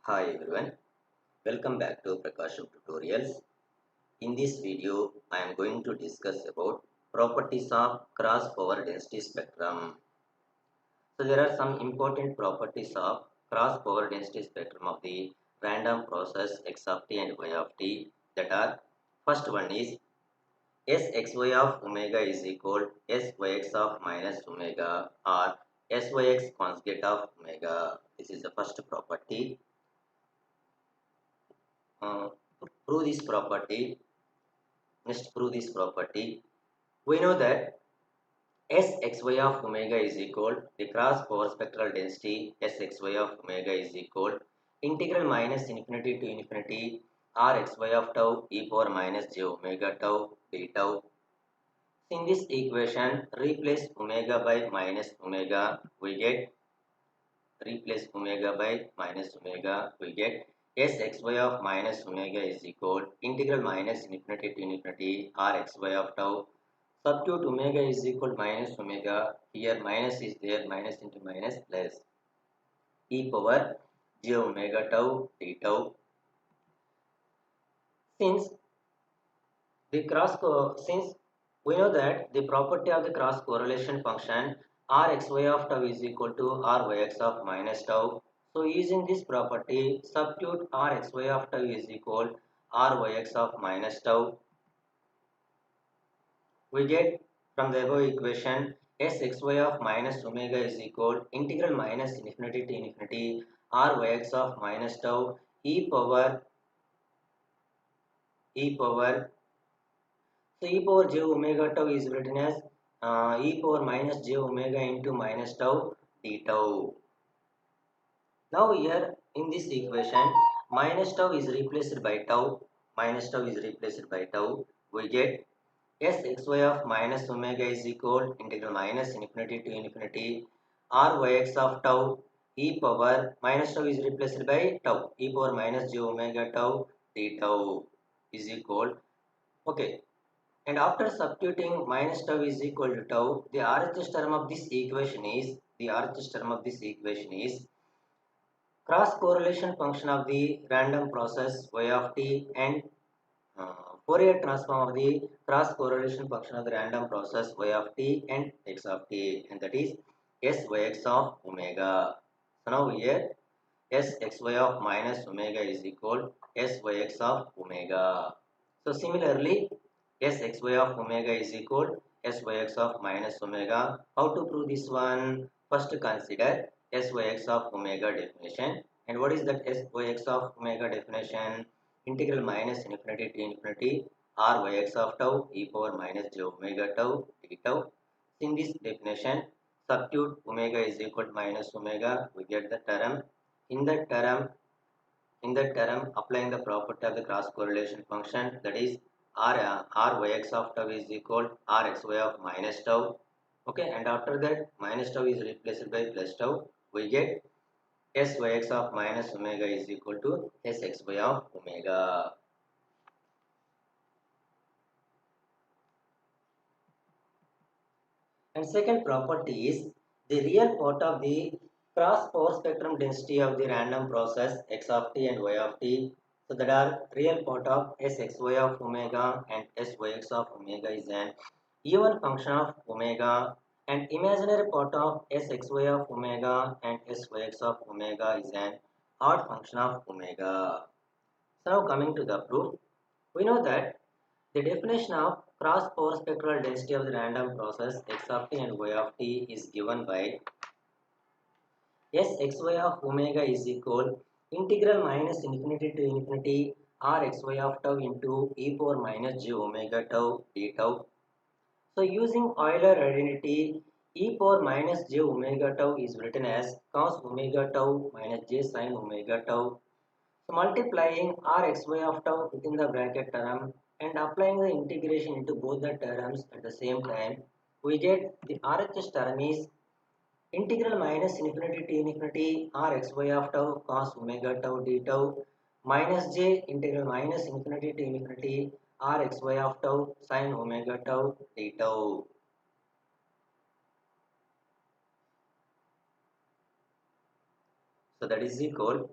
Hi everyone, welcome back to PRAKASAM tutorials. In this video, I am going to discuss about properties of cross power density spectrum. So there are some important properties of cross power density spectrum of the random process x of t and y of t that are, first one is sxy of omega is equal syx of minus omega or syx conjugate of omega. This is the first property. Uh, prove this property. Let's prove this property. We know that Sxy of omega is equal the cross power spectral density Sxy of omega is equal integral minus infinity to infinity Rxy of tau e power minus j omega tau d tau. In this equation, replace omega by minus omega, we get Sxy of minus omega is equal integral minus infinity to infinity Rxy of tau. Substitute omega is equal minus omega. Here minus is there, minus into minus plus e power j omega tau d tau. Since since we know that the property of the cross correlation function Rxy of tau is equal to Ryx of minus tau. So using this property, substitute Rxy of tau is equal Ryx of minus tau. We get from the above equation Sxy of minus omega is equal integral minus infinity to infinity Ryx of minus tau e power. So e power j omega tau is written as e power minus j omega into minus tau d tau. Now here in this equation, minus tau is replaced by tau. Minus tau is replaced by tau. We get Sxy of minus omega is equal integral minus infinity to infinity Ryx of tau e power minus tau is replaced by tau e power minus j omega tau d tau is equal. Okay. And after substituting minus tau is equal to tau, the RHS term of this equation is cross correlation function of the random process y of t and Fourier transform of the cross correlation function of the random process y of t and x of t, and that is syx of omega. So now here sxy of minus omega is equal syx of omega. So similarly, Sxy of omega is equal Syx of minus omega. How to prove this one? First consider Syx of omega definition. And what is that Syx of omega definition? Integral minus infinity to infinity Ryx of tau e power minus j omega tau d tau. In this definition, substitute omega is equal to minus omega. We get the term. In that term, applying the property of the cross correlation function, that is Ryx of tau is equal Rxy of minus tau. Okay, and after that minus tau is replaced by plus tau. We get Syx of minus omega is equal to Sxy of omega. And second property is the real part of the cross power spectrum density of the random process x of t and y of t. So that are real part of Sxy of omega and Syx of omega is an even function of omega, and imaginary part of Sxy of omega and Syx of omega is an odd function of omega. So now coming to the proof, we know that the definition of cross power spectral density of the random process x of t and y of t is given by Sxy of omega is equal integral minus infinity to infinity Rxy of tau into e power minus j omega tau d tau. So using Euler identity, e power minus j omega tau is written as cos omega tau minus j sin omega tau. So multiplying Rxy of tau within the bracket term and applying the integration into both the terms at the same time, we get the RHS term is integral minus infinity to infinity Rxy of tau cos omega tau d tau minus j integral minus infinity to infinity Rxy of tau sin omega tau d tau. So that is equal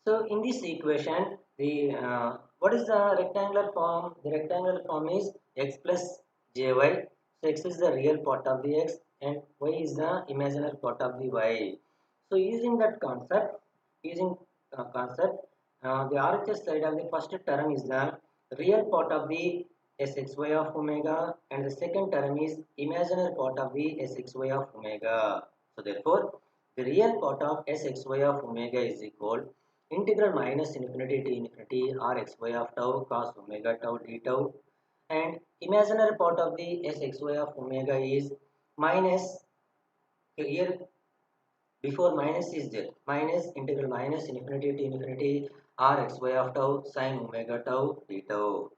So in this equation, the what is the rectangular form? The rectangular form is x plus jy. So x is the real part of the x and y is the imaginary part of the y. So using concept, the RHS side of the first term is the real part of the sxy of omega and the second term is imaginary part of the sxy of omega. So therefore, the real part of sxy of omega is equal integral minus infinity to infinity r xy of tau cos omega tau d tau, and imaginary part of the sxy of omega is minus, here before minus is there, minus integral minus infinity to infinity r xy of tau sin omega tau d tau.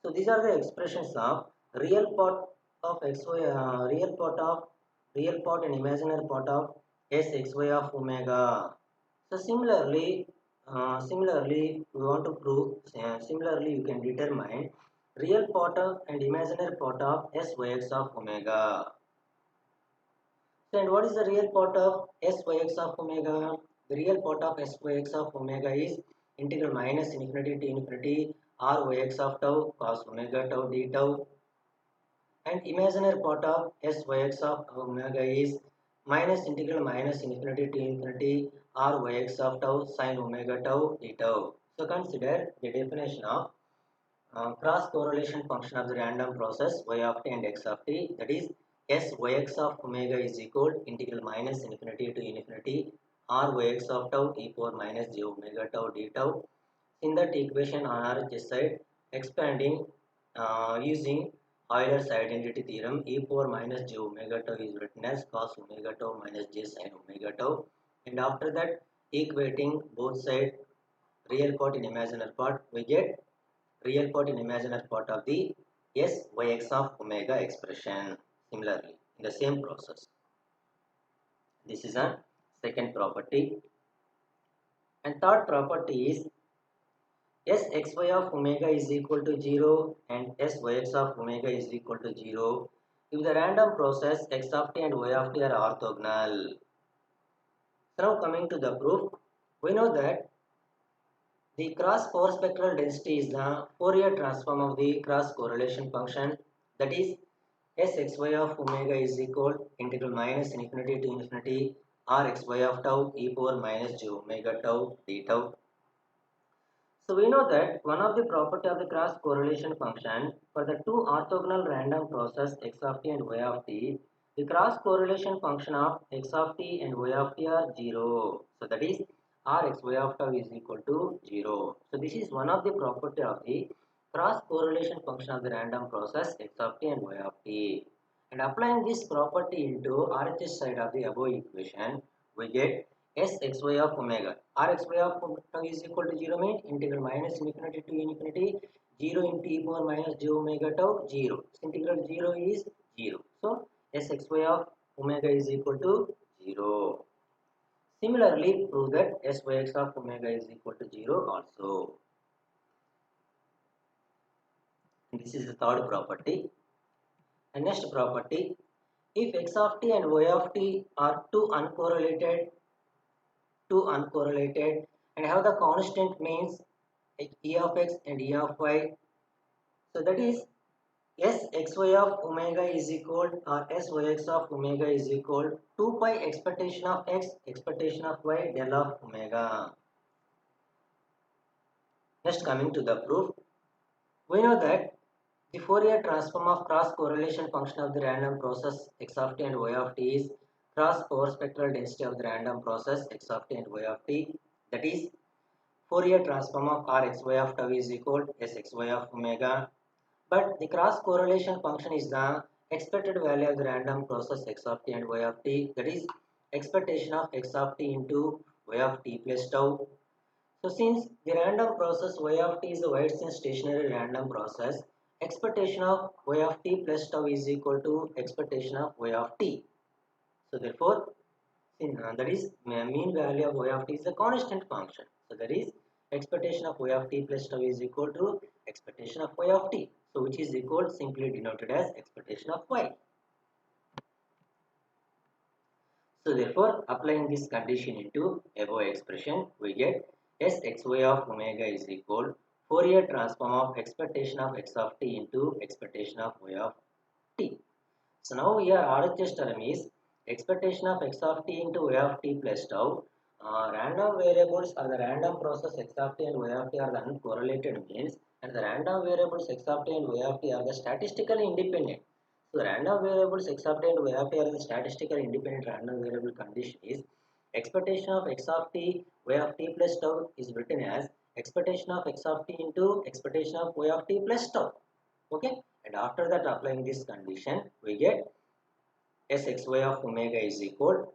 So these are the expressions of real part of xy, real part and imaginary part of sxy of omega. So similarly, we want to prove. Similarly, you can determine real part of and imaginary part of syx of omega. So, and what is the real part of syx of omega? The real part of syx of omega is integral minus infinity to infinity ryx of tau cos omega tau d tau, and imaginary part of syx of omega is minus integral minus infinity to infinity ryx of tau sin omega tau d tau. So consider the definition of cross correlation function of the random process y of t and x of t, that is syx of omega is equal integral minus infinity to infinity ryx of tau e power minus j omega tau d tau. In that equation on RHS side, expanding using Euler's identity theorem, e power minus j omega tau is written as cos omega tau minus j sin omega tau, and after that equating both sides, real part and imaginary part, we get real part and imaginary part of the syx of omega expression. Similarly, in the same process, this is a second property, and third property is Sxy of omega is equal to 0 and Syx of omega is equal to 0 if the random process x of t and y of t are orthogonal. So now coming to the proof, we know that the cross power spectral density is the Fourier transform of the cross correlation function, that is Sxy of omega is equal integral minus infinity to infinity Rxy of tau e power minus j omega tau d tau. So we know that one of the property of the cross correlation function for the two orthogonal random process x of t and y of t, the cross correlation function of x of t and y of t are 0. So that is Rxy of tau is equal to 0. So this is one of the property of the cross correlation function of the random process x of t and y of t. And applying this property into RHS side of the above equation, we get Sxy of omega. Rxy of omega is equal to 0 means integral minus infinity to infinity 0 into e power minus j omega tau 0. So integral 0 is 0. So Sxy of omega is equal to 0. Similarly, prove that Syx of omega is equal to 0 also. And this is the third property. And next property, if x of t and y of t are two uncorrelated and have the constant means e of x and e of y, so that is Sxy of omega is equal or Syx of omega is equal 2 pi expectation of x expectation of y del of omega. Next coming to the proof, we know that the Fourier transform of cross correlation function of the random process x of t and y of t is cross power spectral density of the random process x of t and y of t, that is Fourier transform of Rxy of tau is equal to Sxy of omega, but the cross correlation function is the expected value of the random process x of t and y of t, that is expectation of x of t into y of t plus tau. So since the random process y of t is a Whitesian stationary random process, expectation of y of t plus tau is equal to expectation of y of t. So therefore, that is mean value of y of t is a constant function. So that is expectation of y of t plus tau is equal to expectation of y of t. So which is equal simply denoted as expectation of y. So therefore, applying this condition into above expression, we get Sxy of omega is equal Fourier transform of expectation of x of t into expectation of y of t. So now here RHS term is expectation of x of t into y of t plus tau. Random variables or the random process x of t and y of t are the uncorrelated means, and the random variables x of t and y of t are the statistically independent. So the random variables x of t and y of t are the statistically independent random variable condition is expectation of x of t y of t plus tau is written as expectation of x of t into expectation of y of t plus tau. Okay, and after that applying this condition we get Sxy of omega is equal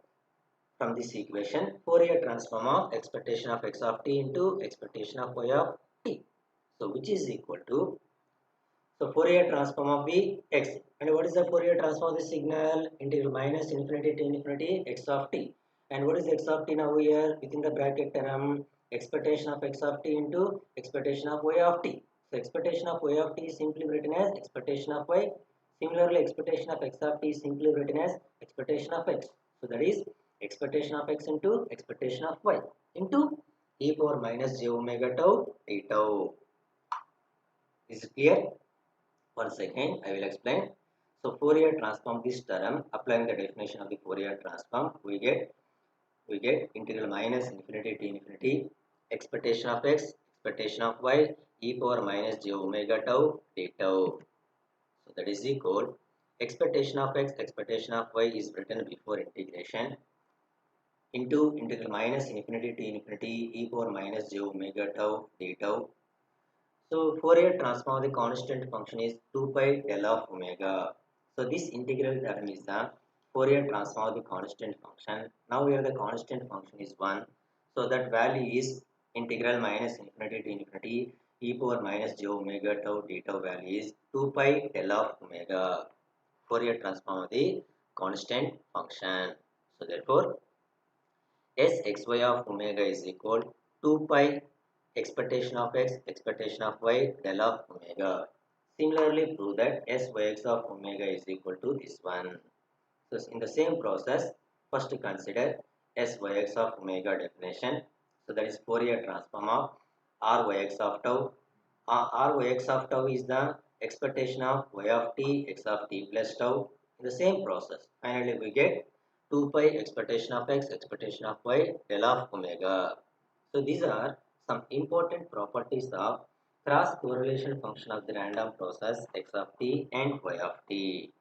from this equation Fourier transform of expectation of x of t into expectation of y of t. So which is equal to Fourier transform of the x, and what is the Fourier transform of the signal? Integral minus infinity to infinity x of t, and what is x of t now here within the bracket term expectation of x of t into expectation of y of t. So expectation of y of t is simply written as expectation of y. Similarly, expectation of x of t is simply written as expectation of x. So that is expectation of x into expectation of y into e power minus j omega tau t tau. Is it clear? Once again, I will explain. So Fourier transform this term, applying the definition of the Fourier transform, we get integral minus infinity to infinity expectation of x, expectation of y, e power minus j omega tau d tau. So that is equal expectation of x, expectation of y is written before integration into integral minus infinity to infinity e power minus j omega tau d tau. So Fourier transform of the constant function is 2 pi del of omega. So this integral term is the Fourier transform of the constant function. Now here the constant function is 1. So that value is integral minus infinity to infinity e power minus j omega tau d tau value is 2 pi del of omega. Fourier transform of the constant function. So therefore Sxy of omega is equal 2 pi expectation of x, expectation of y, del of omega. Similarly, prove that Syx of omega is equal to this one. So in the same process, first consider Syx of omega definition. So that is Fourier transform of Ryx of tau. Ryx of tau is the expectation of y of t, x of t plus tau. In the same process, finally we get 2 pi expectation of x, expectation of y, del of omega. So these are some important properties of cross correlation function of the random process x of t and y of t.